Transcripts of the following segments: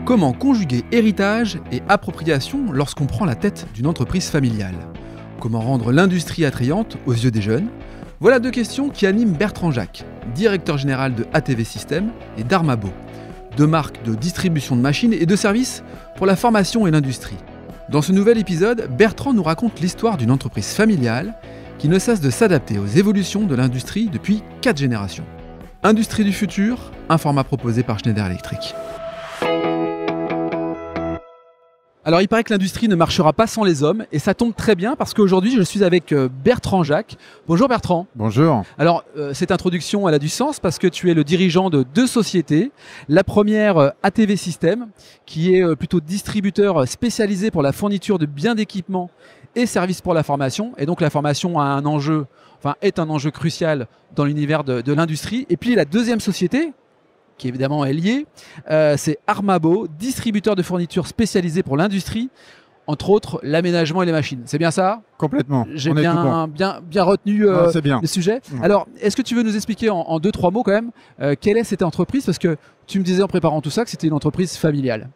Comment conjuguer héritage et appropriation lorsqu'on prend la tête d'une entreprise familiale? Comment rendre l'industrie attrayante aux yeux des jeunes? Voilà deux questions qui animent Bertrand Jacques, directeur général de ATV Systems et d'Armabo, deux marques de distribution de machines et de services pour la formation et l'industrie. Dans ce nouvel épisode, Bertrand nous raconte l'histoire d'une entreprise familiale qui ne cesse de s'adapter aux évolutions de l'industrie depuis 4 générations. Industrie du futur, un format proposé par Schneider Electric. Alors il paraît que l'industrie ne marchera pas sans les hommes et ça tombe très bien parce qu'aujourd'hui je suis avec Bertrand Jacques. Bonjour Bertrand. Bonjour. Alors cette introduction elle a du sens parce que tu es le dirigeant de deux sociétés. La première ATV Systems qui est plutôt distributeur spécialisé pour la fourniture de biens d'équipement et services pour la formation. Et donc la formation a un enjeu, est un enjeu crucial dans l'univers de l'industrie. Et puis la deuxième société, qui évidemment est liée, c'est Armabo, distributeur de fournitures spécialisées pour l'industrie, entre autres l'aménagement et les machines. C'est bien ça? Complètement. J'ai bien retenu le sujet. Alors, est-ce que tu veux nous expliquer en 2-3 mots quand même quelle est cette entreprise? Parce que tu me disais en préparant tout ça que c'était une entreprise familiale.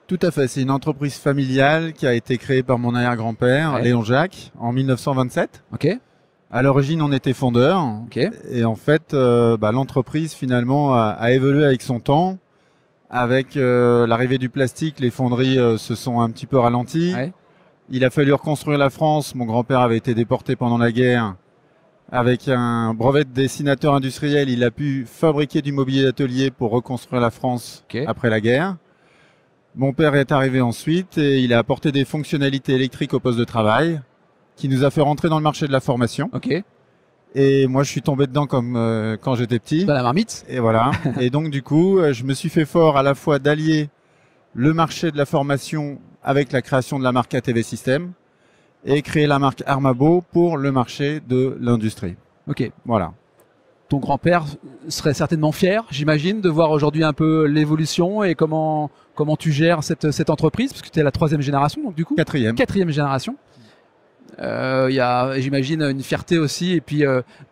Tout à fait. C'est une entreprise familiale qui a été créée par mon arrière-grand-père, Léon Jacques, en 1927. Ok. À l'origine, on était fondeurs. Okay. Et en fait, l'entreprise finalement a évolué avec son temps. Avec l'arrivée du plastique, les fonderies se sont un petit peu ralenties. Ouais. Il a fallu reconstruire la France. Mon grand-père avait été déporté pendant la guerre. Avec un brevet de dessinateur industriel, il a pu fabriquer du mobilier d'atelier pour reconstruire la France après la guerre. Mon père est arrivé ensuite et il a apporté des fonctionnalités électriques au poste de travail, qui nous a fait rentrer dans le marché de la formation. Ok. Et moi, je suis tombé dedans comme quand j'étais petit. Dans la marmite. Et voilà. Et donc, du coup, je me suis fait fort à la fois d'allier le marché de la formation avec la création de la marque ATV Systems et créer la marque Armabo pour le marché de l'industrie. Ok. Voilà. Ton grand-père serait certainement fier, j'imagine, de voir aujourd'hui un peu l'évolution et comment tu gères cette entreprise, parce que tu es la 3e génération, donc du coup. 4e génération. Il y a, j'imagine, une fierté aussi, et puis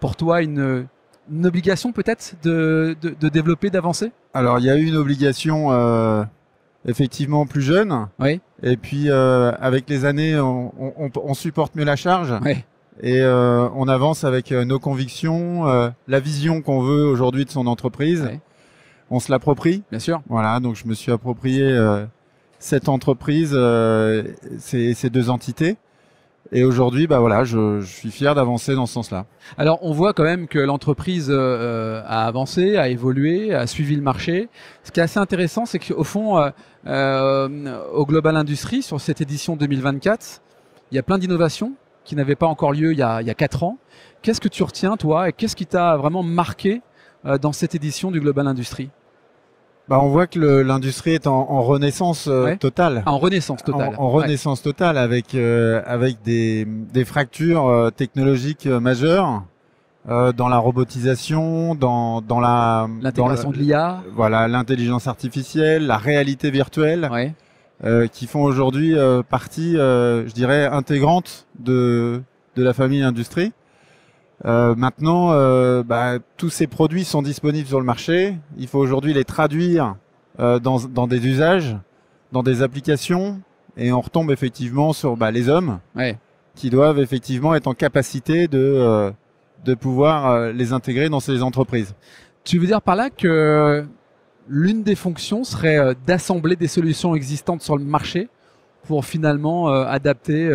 pour toi une obligation peut-être de développer, d'avancer. Alors il y a eu une obligation effectivement plus jeune, oui. Et puis avec les années on supporte mieux la charge, oui. Et on avance avec nos convictions, la vision qu'on veut aujourd'hui de son entreprise, oui. On se l'approprie. Bien sûr. Voilà, donc je me suis approprié cette entreprise, ces deux entités. Et aujourd'hui, je suis fier d'avancer dans ce sens-là. Alors, on voit quand même que l'entreprise a avancé, a évolué, a suivi le marché. Ce qui est assez intéressant, c'est qu'au fond, au Global Industrie, sur cette édition 2024, il y a plein d'innovations qui n'avaient pas encore lieu il y a 4 ans. Qu'est-ce que tu retiens, toi, et qu'est-ce qui t'a vraiment marqué dans cette édition du Global Industrie? On voit que l'industrie est en renaissance totale. En renaissance totale. En renaissance totale avec des fractures technologiques majeures dans la robotisation, dans l'intégration de l'IA. Voilà, l'intelligence artificielle, la réalité virtuelle, qui font aujourd'hui partie, je dirais, intégrante de la famille industrie. Maintenant, tous ces produits sont disponibles sur le marché. Il faut aujourd'hui les traduire dans des usages, dans des applications, et on retombe effectivement sur les hommes qui doivent effectivement être en capacité de pouvoir les intégrer dans ces entreprises. Tu veux dire par là que l'une des fonctions serait d'assembler des solutions existantes sur le marché pour finalement adapter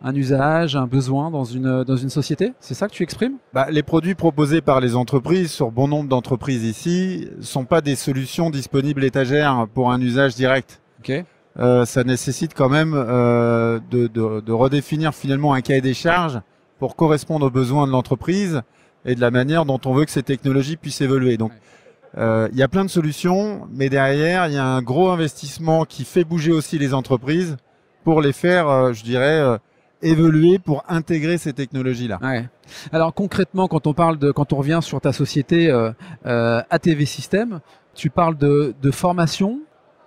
un usage, un besoin dans une société? C'est ça que tu exprimes? Les produits proposés par les entreprises, sur bon nombre d'entreprises ici, sont pas des solutions disponibles étagères pour un usage direct. Okay. Ça nécessite quand même de redéfinir finalement un cahier des charges pour correspondre aux besoins de l'entreprise et de la manière dont on veut que ces technologies puissent évoluer. Donc, il y a plein de solutions, mais derrière, il y a un gros investissement qui fait bouger aussi les entreprises pour les faire, évoluer pour intégrer ces technologies-là. Ouais. Alors concrètement, quand on revient sur ta société ATV Systems, tu parles de formation.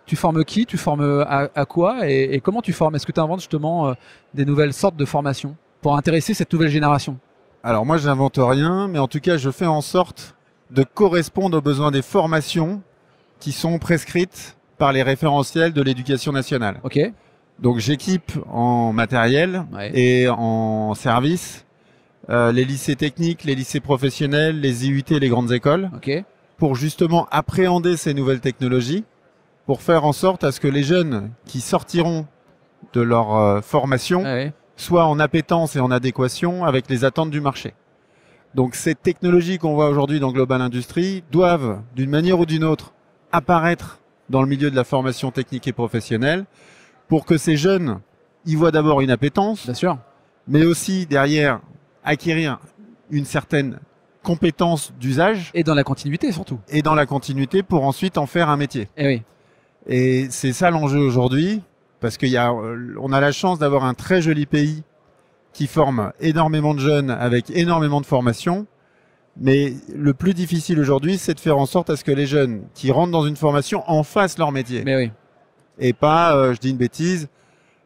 Tu formes qui? Tu formes à quoi? Et comment tu formes? Est-ce que tu inventes justement des nouvelles sortes de formations pour intéresser cette nouvelle génération? Alors moi, je n'invente rien, mais en tout cas, je fais en sorte de correspondre aux besoins des formations qui sont prescrites par les référentiels de l'éducation nationale. Ok. Donc j'équipe en matériel et en service les lycées techniques, les lycées professionnels, les IUT, les grandes écoles, pour justement appréhender ces nouvelles technologies, pour faire en sorte à ce que les jeunes qui sortiront de leur formation soient en appétence et en adéquation avec les attentes du marché. Donc ces technologies qu'on voit aujourd'hui dans Global Industries doivent, d'une manière ou d'une autre, apparaître dans le milieu de la formation technique et professionnelle pour que ces jeunes y voient d'abord une appétence, bien sûr, mais aussi derrière acquérir une certaine compétence d'usage. Et dans la continuité surtout. Et dans la continuité pour ensuite en faire un métier. Et oui. Et c'est ça l'enjeu aujourd'hui, parce on a la chance d'avoir un très joli pays qui forme énormément de jeunes avec énormément de formation. Mais le plus difficile aujourd'hui, c'est de faire en sorte à ce que les jeunes qui rentrent dans une formation en fassent leur métier. Mais oui. Et pas, je dis une bêtise,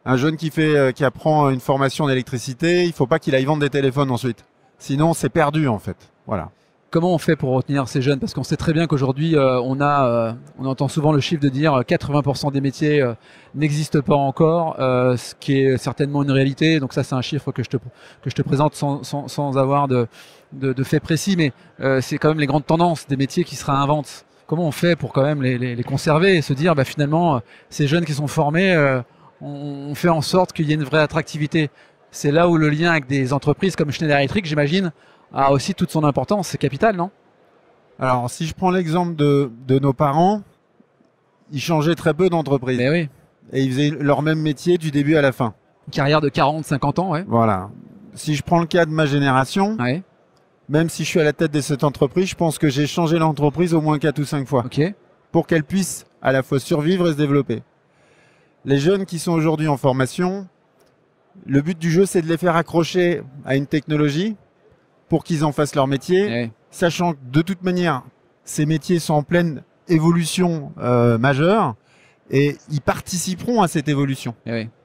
un jeune qui apprend une formation d'électricité, il faut pas qu'il aille vendre des téléphones ensuite. Sinon, c'est perdu en fait. Voilà. Comment on fait pour retenir ces jeunes? Parce qu'on sait très bien qu'aujourd'hui, on entend souvent le chiffre de dire 80% des métiers n'existent pas encore, ce qui est certainement une réalité. Donc ça, c'est un chiffre que je te présente sans avoir de faits précis, mais c'est quand même les grandes tendances des métiers qui se réinventent. Comment on fait pour quand même les conserver et se dire, bah, finalement, ces jeunes qui sont formés, on fait en sorte qu'il y ait une vraie attractivité. C'est là où le lien avec des entreprises comme Schneider Electric, j'imagine, a aussi toute son importance. C'est capital, non? Alors, si je prends l'exemple de nos parents, ils changeaient très peu d'entreprises. Mais oui. Et ils faisaient leur même métier du début à la fin. Une carrière de 40, 50 ans, ouais. Voilà. Si je prends le cas de ma génération, même si je suis à la tête de cette entreprise, je pense que j'ai changé l'entreprise au moins 4 ou 5 fois. Pour qu'elle puisse à la fois survivre et se développer. Les jeunes qui sont aujourd'hui en formation, le but du jeu, c'est de les faire accrocher à une technologie pour qu'ils en fassent leur métier, sachant que de toute manière, ces métiers sont en pleine évolution majeure et ils participeront à cette évolution.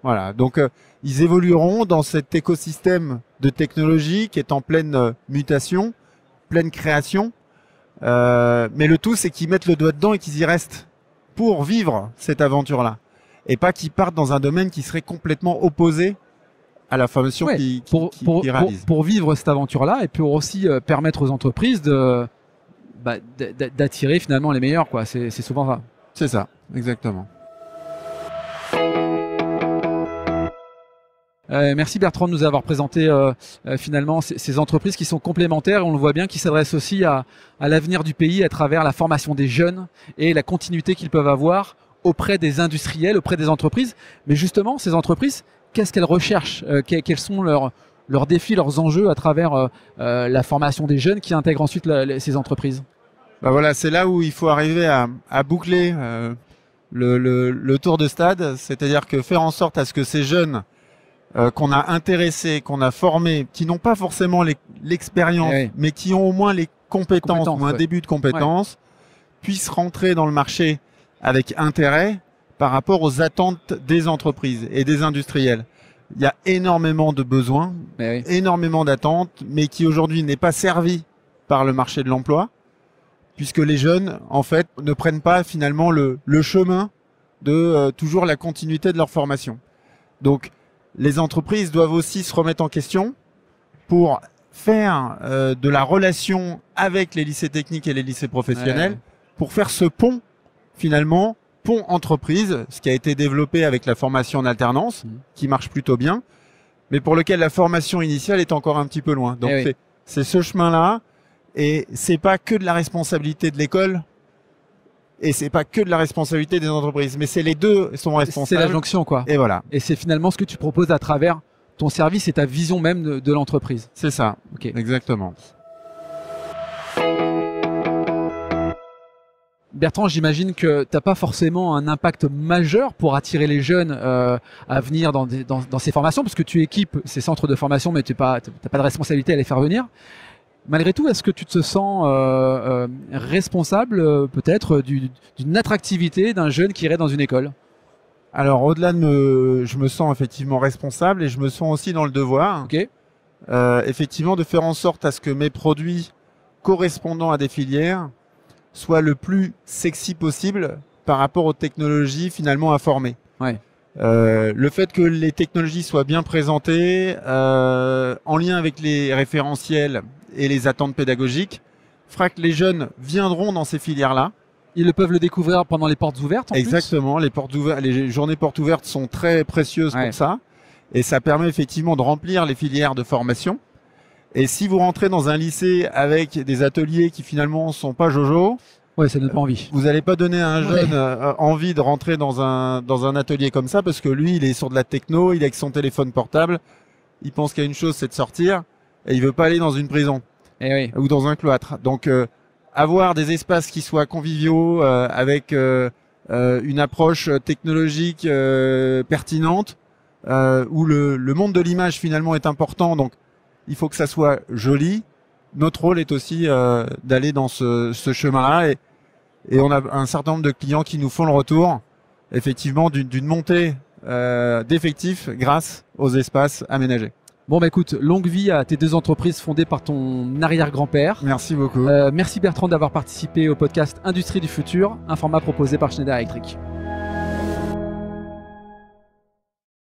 Voilà, donc ils évolueront dans cet écosystème de technologie qui est en pleine mutation, pleine création. Mais le tout, c'est qu'ils mettent le doigt dedans et qu'ils y restent pour vivre cette aventure-là. Et pas qu'ils partent dans un domaine qui serait complètement opposé à la formation qu'ils réalisent. Pour vivre cette aventure-là et pour aussi permettre aux entreprises d'attirer finalement les meilleurs, quoi. C'est souvent ça. C'est ça, exactement. Merci Bertrand de nous avoir présenté finalement ces entreprises qui sont complémentaires. On le voit bien, qui s'adressent aussi à l'avenir du pays à travers la formation des jeunes et la continuité qu'ils peuvent avoir auprès des industriels, auprès des entreprises. Mais justement, ces entreprises, qu'est-ce qu'elles recherchent? Quels sont leurs défis, leurs enjeux à travers la formation des jeunes qui intègrent ensuite ces entreprises? Bah voilà, c'est là où il faut arriver à boucler le tour de stade, c'est-à-dire que faire en sorte à ce que ces jeunes qu'on a intéressés, qu'on a formés, qui n'ont pas forcément l'expérience, mais qui ont au moins les compétences ou un début de compétences, puissent rentrer dans le marché avec intérêt par rapport aux attentes des entreprises et des industriels. Il y a énormément de besoins, énormément d'attentes, mais qui aujourd'hui n'est pas servi par le marché de l'emploi, puisque les jeunes, en fait, ne prennent pas finalement le chemin de toujours la continuité de leur formation. Donc, les entreprises doivent aussi se remettre en question pour faire de la relation avec les lycées techniques et les lycées professionnels, pour faire ce pont, finalement, pont entreprise, ce qui a été développé avec la formation en alternance, qui marche plutôt bien, mais pour lequel la formation initiale est encore un petit peu loin. Donc c'est ce chemin-là, et c'est pas que de la responsabilité de l'école, et c'est pas que de la responsabilité des entreprises, mais c'est les deux sont responsables. C'est la jonction, quoi. Et voilà. Et c'est finalement ce que tu proposes à travers ton service et ta vision même de l'entreprise. C'est ça. Exactement. Bertrand, j'imagine que tu n'as pas forcément un impact majeur pour attirer les jeunes à venir dans ces formations, parce que tu équipes ces centres de formation, mais tu n'as pas de responsabilité à les faire venir. Malgré tout, est-ce que tu te sens responsable peut-être d'une attractivité d'un jeune qui irait dans une école? Alors au-delà je me sens effectivement responsable et je me sens aussi dans le devoir, effectivement, de faire en sorte à ce que mes produits correspondant à des filières soit le plus sexy possible par rapport aux technologies finalement à former. Ouais. Le fait que les technologies soient bien présentées, en lien avec les référentiels et les attentes pédagogiques, fera que les jeunes viendront dans ces filières-là. Ils peuvent le découvrir pendant les portes ouvertes. Exactement, les journées portes ouvertes sont très précieuses pour ça, et ça permet effectivement de remplir les filières de formation. Et si vous rentrez dans un lycée avec des ateliers qui finalement sont pas jojo, ça donne pas envie. Vous n'allez pas donner à un jeune envie de rentrer dans un atelier comme ça, parce que lui, il est sur de la techno, il est avec son téléphone portable, il pense qu'il y a une chose, c'est de sortir, et il veut pas aller dans une prison ou dans un cloître. Donc, avoir des espaces qui soient conviviaux, avec une approche technologique pertinente, où le monde de l'image finalement est important. Donc, il faut que ça soit joli. Notre rôle est aussi d'aller dans ce chemin-là, et on a un certain nombre de clients qui nous font le retour, effectivement, d'une montée d'effectifs grâce aux espaces aménagés. Bon, écoute, longue vie à tes 2 entreprises fondées par ton arrière-grand-père. Merci beaucoup. Merci Bertrand d'avoir participé au podcast Industrie du futur, un format proposé par Schneider Electric.